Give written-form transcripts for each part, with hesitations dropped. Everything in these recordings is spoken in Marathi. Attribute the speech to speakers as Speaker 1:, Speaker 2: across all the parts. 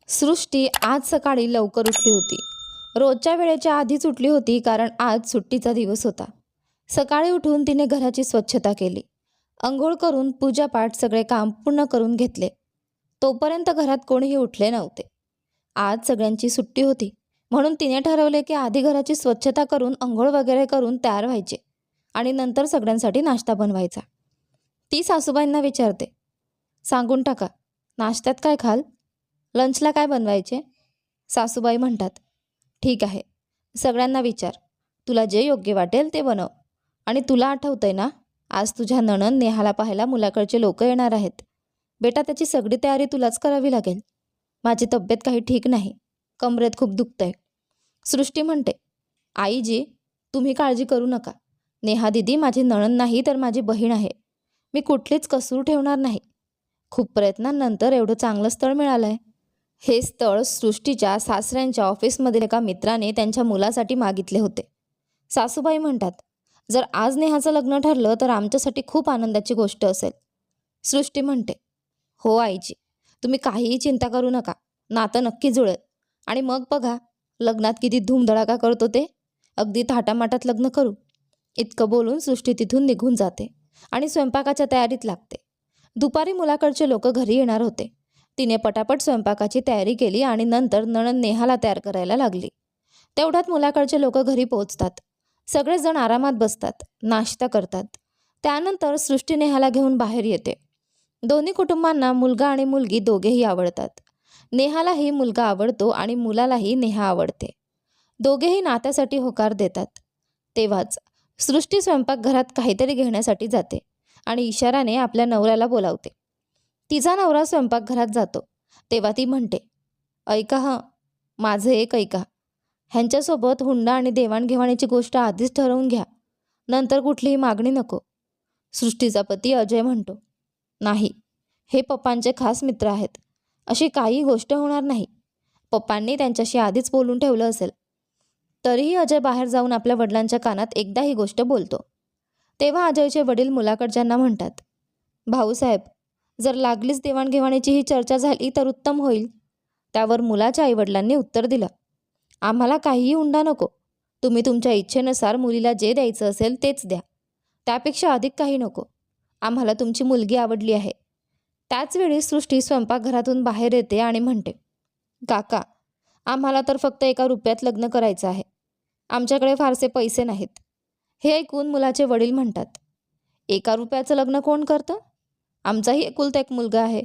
Speaker 1: सृष्टी आज सकाळी लवकर उठली होती. रोजच्या वेळेच्या आधीच उठली होती कारण आज सुट्टीचा दिवस होता. सकाळी उठून तिने घराची स्वच्छता केली. अंघोळ करून पूजापाठ सगळे काम पूर्ण करून घेतले. तोपर्यंत घरात कोणीही उठले नव्हते. आज सगळ्यांची सुट्टी होती म्हणून तिने ठरवले की आधी घराची स्वच्छता करून अंघोळ वगैरे करून तयार व्हायचे आणि नंतर सगळ्यांसाठी नाश्ता बनवायचा. ती सासूबाईंना विचारते, सांगून टाका, नाश्त्यात काय खाल? लंचला काय बनवायचे? सासूबाई म्हणतात, ठीक आहे, सगळ्यांना विचार, तुला जे योग्य वाटेल ते बनव. आणि तुला आठवतंय ना, आज तुझ्या नणंद नेहाला पाहायला मुलाकडचे लोक येणार आहेत. बेटा, त्याची सगळी तयारी तुलाच करावी लागेल. माझी तब्येत काही ठीक नाही, कमरेत खूप दुखतंय. सृष्टी म्हणते, आईजी, तुम्ही काळजी करू नका. नेहा दिदी माझी नणंद नाही तर माझी बहीण आहे. मी कुठलीच कसूर ठेवणार नाही. खूप प्रयत्नांनंतर एवढं चांगलं स्थळ मिळालं आहे. हे स्थळ सृष्टीच्या सासऱ्यांच्या ऑफिसमधील एका मित्राने त्यांच्या मुलासाठी मागितले होते. सासूबाई म्हणतात, जर आज नेहाचं लग्न ठरलं तर आमच्यासाठी खूप आनंदाची गोष्ट असेल. सृष्टी म्हणते, हो आईजी, तुम्ही काहीही चिंता करू नका, नातं नक्की जुळेल. आणि मग बघा, लग्नात किती धूमधडाका करतो ते. अगदी थाटामाटात लग्न करू. इतकं बोलून सृष्टी तिथून निघून जाते आणि स्वयंपाकाच्या तयारीत लागते. दुपारी मुलाकडचे लोक घरी येणार होते. तिने पटापट स्वयंपाकाची तयारी केली आणि नंतर नणंद नेहाला तयार करायला लागली. तेवढ्यात मुलाकडचे लोक घरी पोहोचतात. सगळेजण आरामात बसतात, नाश्ता करतात. त्यानंतर सृष्टी नेहाला घेऊन बाहेर येते. दोन्ही कुटुंबांना मुलगा आणि मुलगी दोघेही आवडतात. नेहालाही मुलगा आवडतो आणि मुलालाही नेहा आवडते. दोघेही नात्यासाठी होकार देतात. तेव्हाच सृष्टी स्वयंपाकघरात काहीतरी घेण्यासाठी जाते आणि इशाराने आपल्या नवऱ्याला बोलावते. तिचा नवरा स्वयंपाकघरात जातो तेव्हा ती म्हणते, ऐका हं, माझं एक ऐका. ह्यांच्यासोबत हुंडा आणि देवाणघेवाणीची गोष्ट आधीच ठरवून घ्या, नंतर कुठलीही मागणी नको. सृष्टीचा पती अजय म्हणतो, नाही, हे पप्पांचे खास मित्र आहेत, अशी काही गोष्ट होणार नाही. पप्पांनी त्यांच्याशी आधीच बोलून ठेवलं असेल. तरीही अजय बाहेर जाऊन आपल्या वडिलांच्या कानात एकदा ही गोष्ट बोलतो. तेव्हा अजयचे वडील मुलाकडच्यांना म्हणतात, भाऊसाहेब, जर लागलीच देवाणघेवाणीची ही चर्चा झाली तर उत्तम होईल. त्यावर मुलाच्या आईवडिलांनी उत्तर दिलं, आम्हाला काहीही हुंडा नको. तुम्ही तुमच्या इच्छेनुसार मुलीला जे द्यायचं असेल तेच द्या. त्यापेक्षा अधिक काही नको. आम्हाला तुमची मुलगी आवडली आहे. त्याचवेळी सृष्टी स्वयंपाकघरातून बाहेर येते आणि म्हणते, काका, आम्हाला तर फक्त 1 रुपयात लग्न करायचं आहे. आमच्याकडे फारसे पैसे नाहीत. हे ऐकून मुलाचे वडील म्हणतात, 1 रुपयाचं लग्न कोण करतं? आमचाही एकुलता एक मुलगा आहे.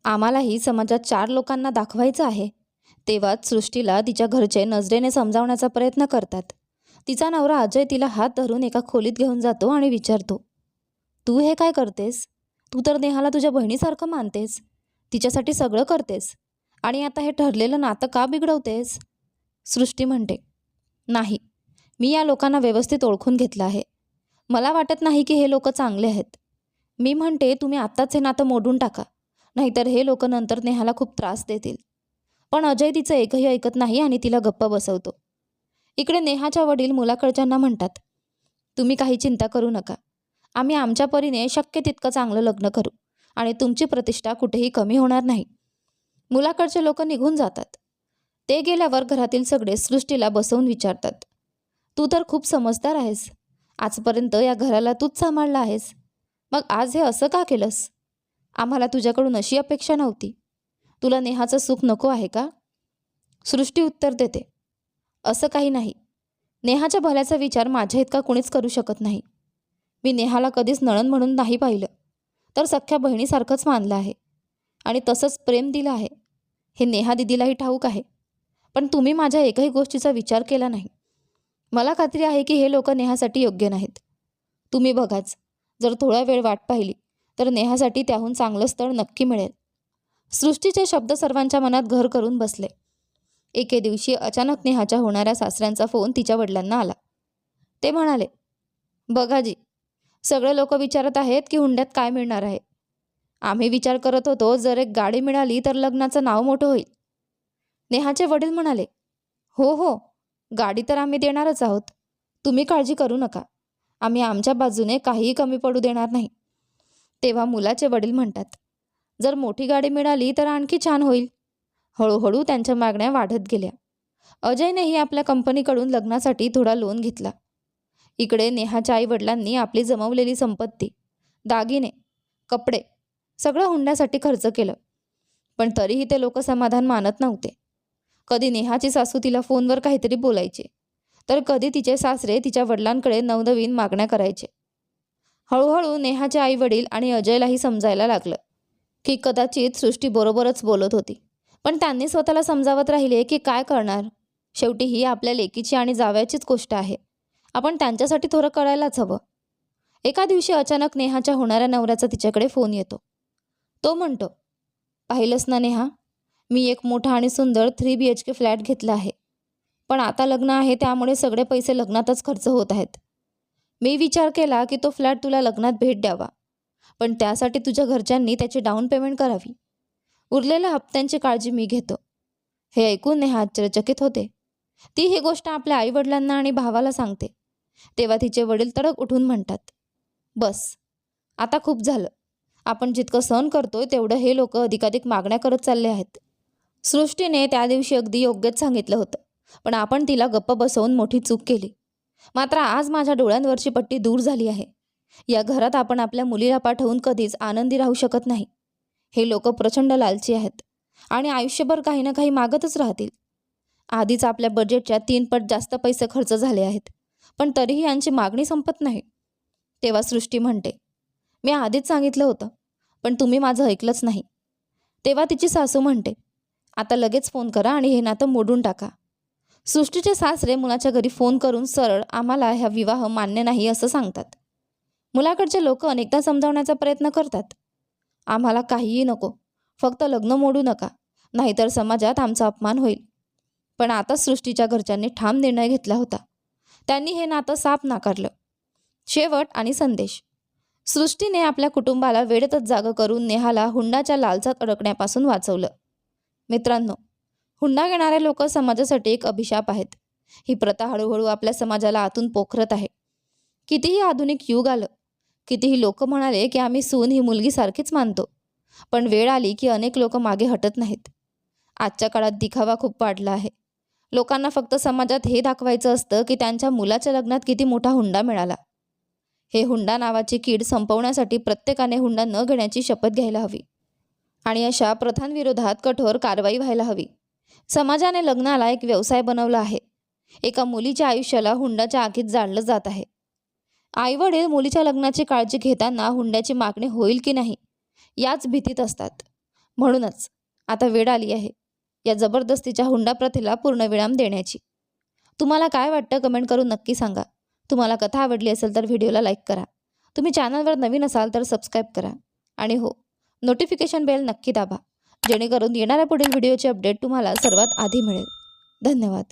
Speaker 1: आम्हालाही समाजात 4 लोकांना दाखवायचं आहे. तेव्हाच सृष्टीला तिच्या घरचे नजरेने समजावण्याचा प्रयत्न करतात. तिचा नवरा अजय तिला हात धरून एका खोलीत घेऊन जातो आणि विचारतो, तू हे काय करतेस? तू तर नेहाला तुझ्या बहिणीसारखं मानतेस, तिच्यासाठी सगळं करतेस, आणि आता हे ठरलेलं नातं का बिघडवतेस? सृष्टी म्हणते, नाही, मी या लोकांना व्यवस्थित ओळखून घेतलं आहे. मला वाटत नाही की हे लोक चांगले आहेत. मी म्हणते तुम्ही आत्ताच हे नातं मोडून टाका, नाहीतर हे लोक नंतर नेहाला खूप त्रास देतील. पण अजय तिचं एकही ऐकत नाही आणि तिला गप्प बसवतो. इकडे नेहाच्या वडील मुलाकडच्यांना म्हणतात, तुम्ही काही चिंता करू नका. आम्ही आमच्या परीने शक्य तितकं चांगलं लग्न करू आणि तुमची प्रतिष्ठा कुठेही कमी होणार नाही. मुलाकडचे लोक निघून जातात. ते गेल्यावर घरातील सगळे सृष्टीला बसवून विचारतात, तू तर खूप समजदार आहेस. आजपर्यंत या घराला तूच सांभाळला आहेस. मग आज हे असं का केलंस? आम्हाला तुझ्याकडून अशी अपेक्षा नव्हती. तुला नेहाचं सुख नको आहे का? सृष्टी उत्तर देते, असं काही नाही. नेहाच्या भल्याचा विचार माझ्या इतका कुणीच करू शकत नाही. मी नेहाला कधीच नणंद म्हणून नाही पाहिलं, तर सख्ख्या बहिणीसारखंच मानलं आहे आणि तसंच प्रेम दिलं आहे. हे नेहा दिदीलाही ठाऊक आहे. पण तुम्ही माझ्या एकही गोष्टीचा विचार केला नाही. मला खात्री आहे की हे लोक नेहासाठी योग्य नाहीत. तुम्ही बघाच, जर थोडा वेळ वाट पाहिली तर नेहासाठी त्याहून चांगलं स्थळ नक्की मिळेल. सृष्टीचे शब्द सर्वांच्या मनात घर करून बसले. एके दिवशी अचानक नेहाच्या होणाऱ्या सासऱ्यांचा फोन तिच्या वडिलांना आला. ते म्हणाले, बघा जी, सगळे लोक विचारत आहेत की हुंड्यात काय मिळणार आहे. आम्ही विचार करत होतो जर एक गाडी मिळाली तर लग्नाचं नाव मोठं होईल. नेहाचे वडील म्हणाले, हो हो, गाडी तर आम्ही देणारच आहोत. तुम्ही काळजी करू नका. आम्ही आमच्या बाजूने काहीही कमी पडू देणार नाही. तेव्हा मुलाचे वडील म्हणतात, जर मोठी गाडी मिळाली तर आणखी छान होईल. हळूहळू त्यांच्या मागण्या वाढत गेल्या. अजयनेही आपल्या कंपनीकडून लग्नासाठी थोडा लोन घेतला. इकडे नेहाच्या आईवडिलांनी आपली जमवलेली संपत्ती, दागिने, कपडे सगळं हुंड्यासाठी खर्च केलं. पण तरीही ते लोक समाधान मानत नव्हते. कधी नेहाची सासू तिला फोनवर काहीतरी बोलायचे, तर कधी तिचे सासरे तिच्या वडिलांकडे नवनवीन मागण्या करायचे. हळूहळू नेहाचे आईवडील आणि अजयलाही समजायला लागलं की कदाचित सृष्टी बरोबरच बोलत होती. पण त्यांनी स्वतःला समजावत राहिले की काय करणार, शेवटी ही आपल्या लेकीची आणि जावयाचीच गोष्ट आहे. आपण त्यांच्यासाठी थोडं करायलाच हवं. एका दिवशी अचानक नेहाच्या होणाऱ्या नवऱ्याचा तिच्याकडे फोन येतो. तो म्हणतो, पाहिलंस ना नेहा, मी एक मोठा आणि सुंदर 3 BHK फ्लॅट घेतला आहे. पण आता लग्न आहे त्यामुळे सगळे पैसे लग्नातच खर्च होत आहेत. मी विचार केला की तो फ्लॅट तुला लग्नात भेट द्यावा, पण त्यासाठी तुझ्या घरच्यांनी त्याची डाऊन पेमेंट करावी. उरलेल्या हप्त्यांची काळजी मी घेतो. हे ऐकून नेहा आश्चर्यचकित होते. ती ही गोष्ट आपल्या आईवडिलांना आणि भावाला सांगते. तेव्हा तिचे वडील तडक उठून म्हणतात, बस, आता खूप झालं. आपण जितकं सहन करतोय तेवढं हे लोक अधिकाधिक मागण्या करत चालले आहेत. सृष्टीने त्या दिवशी अगदी योग्यच सांगितलं होतं, पण आपण तिला गप्प बसवून मोठी चूक केली. मात्र आज माझ्या डोळ्यांवरची पट्टी दूर झाली आहे. या घरात आपण आपल्या मुलीला पाठवून कधीच आनंदी राहू शकत नाही. हे लोक प्रचंड लालची आहेत आणि आयुष्यभर काही ना काही मागतच राहतील. आधीच आपल्या बजेटच्या 3 पट जास्त पैसे खर्च झाले आहेत, पण तरीही यांची मागणी संपत नाही. तेव्हा सृष्टी म्हणते, मी आधीच सांगितलं होतं, पण तुम्ही माझं ऐकलंच नाही. तेव्हा तिची सासू म्हणते, आता लगेच फोन करा आणि हे नातं मोडून टाका. सृष्टीचे सासरे मुलाच्या घरी फोन करून सरळ आम्हाला हा विवाह मान्य नाही असं सांगतात. मुलाकडचे लोक अनेकदा समजावण्याचा प्रयत्न करतात. आम्हाला काहीही नको, फक्त लग्न मोडू नका, नाहीतर समाजात आमचा अपमान होईल. पण आता सृष्टीच्या घरच्यांनी ठाम निर्णय घेतला होता. त्यांनी हे नातं साफ नाकारलं. शेवट आणि संदेश. सृष्टीने आपल्या कुटुंबाला वेळेतच जागं करून नेहाला हुंडाच्या लालसात अडकण्यापासून वाचवलं. मित्रांनो, हुंडा घेणारे लोक समाजासाठी एक अभिशाप आहेत. ही प्रथा हळूहळू आपल्या समाजाला आतून पोखरत आहे. कितीही आधुनिक युग आलं, कितीही लोक म्हणाले की आम्ही सून ही मुलगीसारखीच मानतो, पण वेळ आली की अनेक लोक मागे हटत नाहीत. आजच्या काळात दिखावा खूप वाढला आहे. लोकांना फक्त समाजात हे दाखवायचं असतं की त्यांच्या मुलाच्या लग्नात किती मोठा हुंडा मिळाला. हे हुंडा नावाची कीड संपवण्यासाठी प्रत्येकाने हुंडा न घेण्याची शपथ घ्यायला हवी आणि अशा प्रथांविरोधात कठोर कारवाई व्हायला हवी. समाजाने लग्नाला एक व्यवसाय बनवला आहे. एका मुलीच्या आयुष्याला हुंडाच्या आगीत जाळलं जात आहे. आईवडील मुलीच्या लग्नाची काळजी घेताना हुंड्याची मागणी होईल की नाही याच भीतीत असतात. म्हणूनच आता वेळ आली आहे या जबरदस्तीच्या हुंडा प्रथेला पूर्णविराम देण्याची. तुम्हाला काय वाटतं कमेंट करून नक्की सांगा. तुम्हाला कथा आवडली असेल तर व्हिडिओला लाईक करा. तुम्ही चॅनलवर नवीन असाल तर सबस्क्राईब करा. आणि हो, नोटिफिकेशन बेल नक्की दाबा, जेणेकरून येणाऱ्या पुढील व्हिडिओचे अपडेट तुम्हाला सर्वात आधी मिळेल. धन्यवाद.